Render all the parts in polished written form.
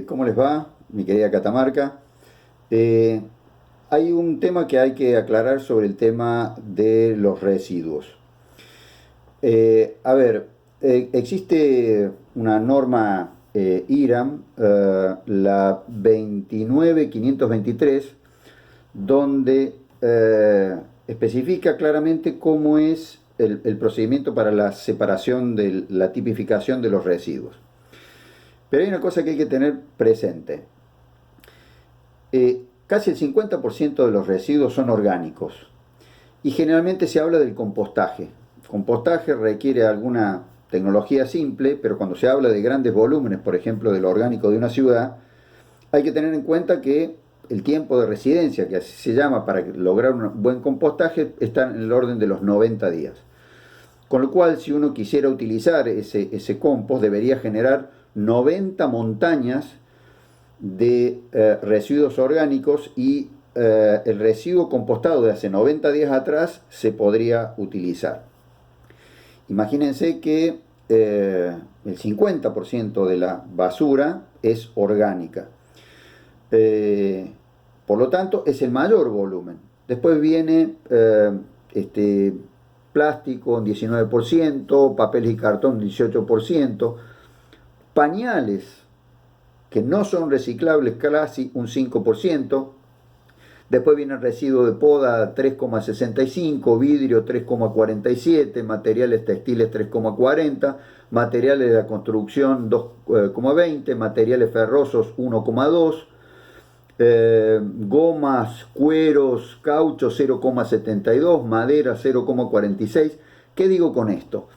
¿Cómo les va, mi querida Catamarca? Eh, Hay un tema que hay que aclarar sobre el tema de los residuos. Existe una norma IRAM, la 29523, donde especifica claramente cómo es el procedimiento para la separación de la tipificación de los residuos. Pero hay una cosa que hay que tener presente. Casi el 50% de los residuos son orgánicos y generalmente se habla del compostaje. Compostaje requiere alguna tecnología simple, pero cuando se habla de grandes volúmenes, por ejemplo, del orgánico de una ciudad, hay que tener en cuenta que el tiempo de residencia, que así se llama para lograr un buen compostaje, está en el orden de los 90 días. Con lo cual, si uno quisiera utilizar ese compost, debería generar 90 montañas de residuos orgánicos y el residuo compostado de hace 90 días atrás se podría utilizar. Imagínense que el 50% de la basura es orgánica. Por lo tanto, es el mayor volumen. Después viene plástico un 19%, papel y cartón un 18%, pañales que no son reciclables casi un 5%, después viene el residuo de poda 3,65%, vidrio 3,47%, materiales textiles 3,40%, materiales de la construcción 2,20%, materiales ferrosos 1,2%, gomas, cueros, caucho 0,72%, madera 0,46%. ¿Qué digo con esto?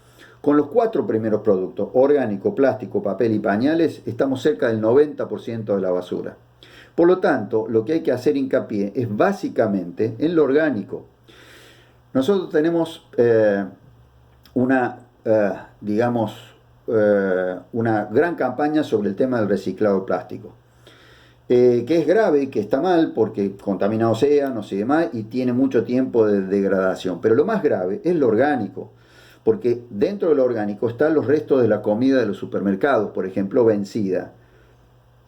Con los 4 primeros productos, orgánico, plástico, papel y pañales, estamos cerca del 90% de la basura. Por lo tanto, lo que hay que hacer hincapié es básicamente en lo orgánico. Nosotros tenemos una gran campaña sobre el tema del reciclado de plástico. Que es grave, que está mal porque contamina océanos y demás y tiene mucho tiempo de degradación. Pero lo más grave es lo orgánico, porque dentro de lo orgánico están los restos de la comida de los supermercados, por ejemplo, vencida.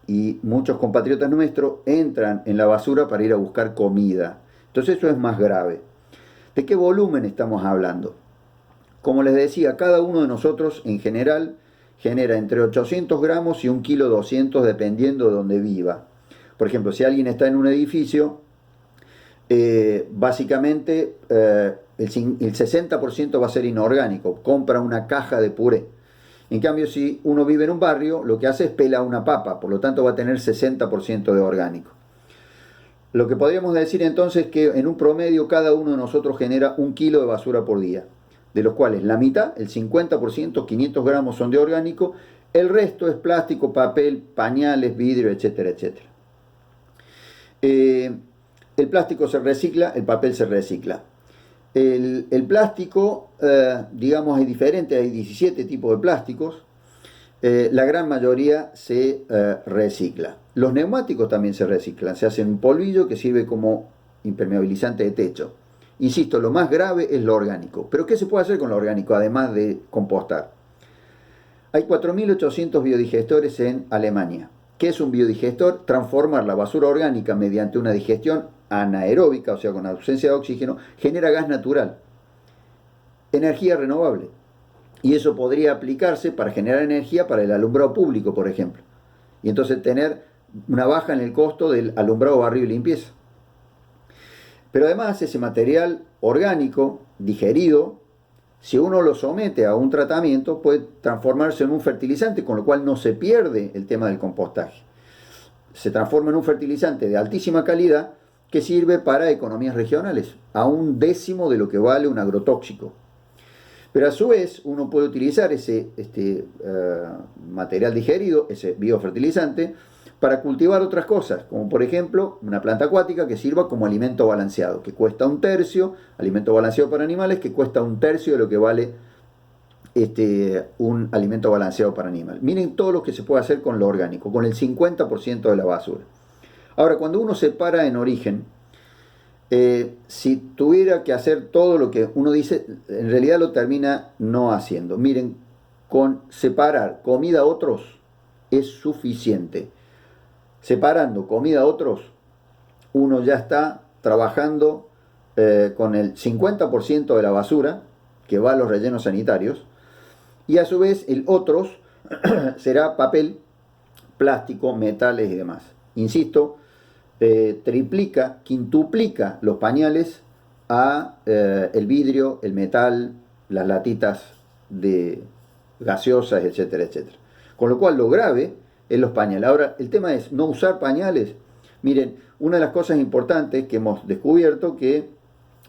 Y muchos compatriotas nuestros entran en la basura para ir a buscar comida. Entonces eso es más grave. ¿De qué volumen estamos hablando? Como les decía, cada uno de nosotros en general genera entre 800 gramos y 1,2 kg dependiendo de donde viva. Por ejemplo, si alguien está en un edificio, básicamente el 60% va a ser inorgánico, compra una caja de puré. En cambio, si uno vive en un barrio, lo que hace es pelar una papa, por lo tanto va a tener 60% de orgánico. Lo que podríamos decir entonces es que en un promedio cada uno de nosotros genera 1 kilo de basura por día, de los cuales la mitad, el 50%, 500 gramos son de orgánico, el resto es plástico, papel, pañales, vidrio, etcétera, etcétera. El plástico se recicla, el papel se recicla. El plástico, digamos, es diferente, hay 17 tipos de plásticos, la gran mayoría se recicla. Los neumáticos también se reciclan, se hacen un polvillo que sirve como impermeabilizante de techo. Insisto, lo más grave es lo orgánico. ¿Pero qué se puede hacer con lo orgánico además de compostar? Hay 4.800 biodigestores en Alemania. ¿Qué es un biodigestor? Transformar la basura orgánica mediante una digestión anaeróbica, o sea, con ausencia de oxígeno, genera gas natural, energía renovable. Y eso podría aplicarse para generar energía para el alumbrado público, por ejemplo. Y entonces tener una baja en el costo del alumbrado, barrio y limpieza. Pero además ese material orgánico digerido, si uno lo somete a un tratamiento, puede transformarse en un fertilizante, con lo cual no se pierde el tema del compostaje. Se transforma en un fertilizante de altísima calidad que sirve para economías regionales, a 1/10 de lo que vale un agrotóxico. Pero a su vez uno puede utilizar ese material digerido, ese biofertilizante, para cultivar otras cosas, como por ejemplo una planta acuática que sirva como alimento balanceado, que cuesta 1/3, alimento balanceado para animales, que cuesta 1/3 de lo que vale un alimento balanceado para animal. Miren todo lo que se puede hacer con lo orgánico, con el 50% de la basura. Ahora, cuando uno separa en origen, si tuviera que hacer todo lo que uno dice, en realidad lo termina no haciendo. Miren, con separar comida a otros, es suficiente. Separando comida a otros, uno ya está trabajando con el 50% de la basura que va a los rellenos sanitarios, y a su vez el otros será papel, plástico, metales y demás. Insisto, triplica, quintuplica los pañales a el vidrio, el metal, las latitas de gaseosas, etcétera, etcétera. Con lo cual lo grave es los pañales. Ahora, el tema es no usar pañales. Miren, una de las cosas importantes que hemos descubierto que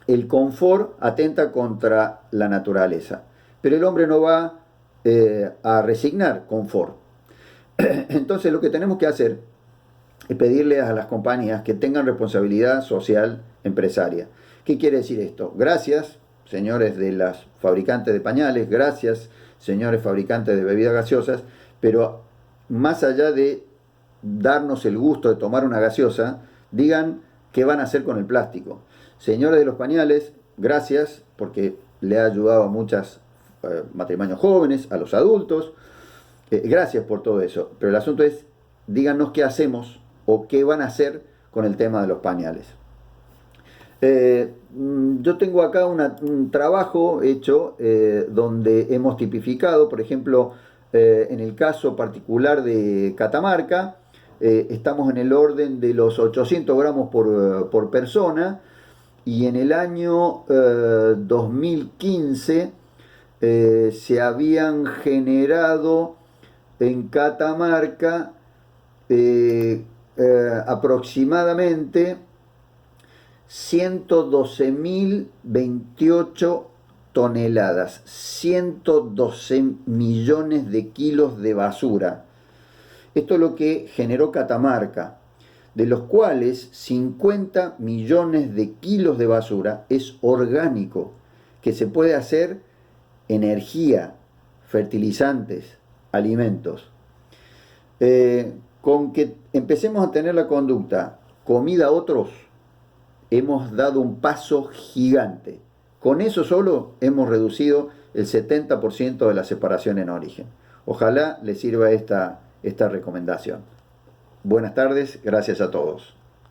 el confort atenta contra la naturaleza, pero el hombre no va a resignar confort. Entonces lo que tenemos que hacer es pedirle a las compañías que tengan responsabilidad social empresaria. ¿Qué quiere decir esto? Gracias, señores de las fabricantes de pañales, gracias, señores fabricantes de bebidas gaseosas, pero más allá de darnos el gusto de tomar una gaseosa, digan qué van a hacer con el plástico. Señores de los pañales, gracias, porque le ha ayudado a muchos matrimonios jóvenes, a los adultos. Gracias por todo eso. Pero el asunto es, díganos qué hacemos o qué van a hacer con el tema de los pañales. Yo tengo acá un trabajo hecho donde hemos tipificado, por ejemplo, en el caso particular de Catamarca, estamos en el orden de los 800 gramos por persona, y en el año 2015 se habían generado en Catamarca aproximadamente 112.028 toneladas, 112 millones de kilos de basura. Esto es lo que generó Catamarca, de los cuales 50 millones de kilos de basura es orgánico, que se puede hacer energía, fertilizantes, alimentos. Con que empecemos a tener la conducta comida a otros, hemos dado un paso gigante. Con eso solo hemos reducido el 70% de la separación en origen. Ojalá les sirva esta recomendación. Buenas tardes, gracias a todos.